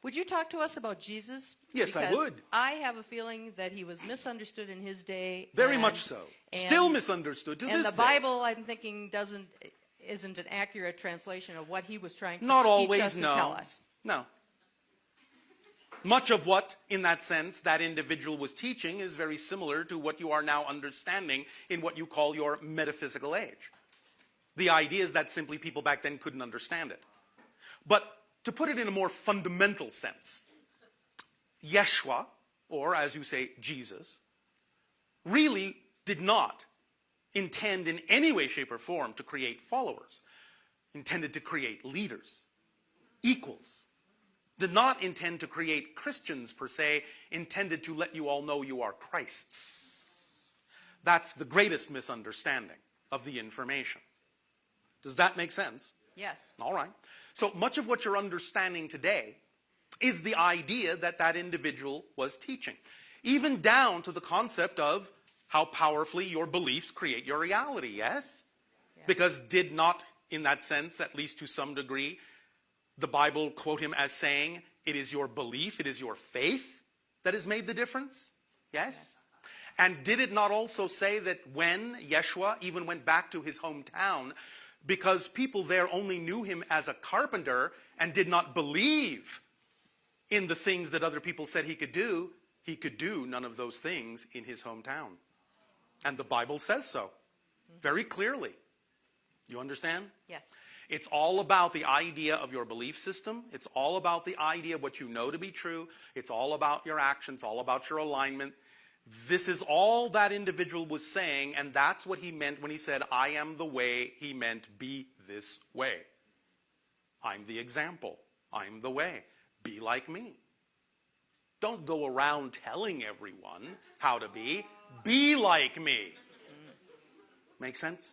Would you talk to us about Jesus? Yes, I Because would. I have a feeling that he was misunderstood in his day. Very much so. Still misunderstood to this day. And the Bible, I'm thinking, isn't an accurate translation of what he was trying to Not teach always, us no. and tell us. No. Much of what, in that sense, that individual was teaching is very similar to what you are now understanding in what you call your metaphysical age. The idea is that simply people back then couldn't understand it. But to put it in a more fundamental sense, Yeshua, or as you say, Jesus, really did not intend in any way, shape, or form to create followers. Intended to create leaders, equals. Did not intend to create Christians per se, intended to let you all know you are Christ's. That's the greatest misunderstanding of the information. Does that make sense? Yes. All right. So much of what you're understanding today is the idea that that individual was teaching. Even down to the concept of how powerfully your beliefs create your reality, yes? Yes. Because did not, in that sense, at least to some degree, the Bible quote him as saying, it is your belief, it is your faith that has made the difference? Yes? And did it not also say that when Yeshua even went back to his hometown, because people there only knew him as a carpenter and did not believe in the things that other people said he could do none of those things in his hometown. And the Bible says so very clearly. You understand? Yes. It's all about the idea of your belief system. It's all about the idea of what you know to be true. It's all about your actions, all about your alignment. This is all that individual was saying, and that's what he meant when he said, I am the way. He meant, be this way. I'm the example. I'm the way. Be like me. Don't go around telling everyone how to be. Be like me. Make sense?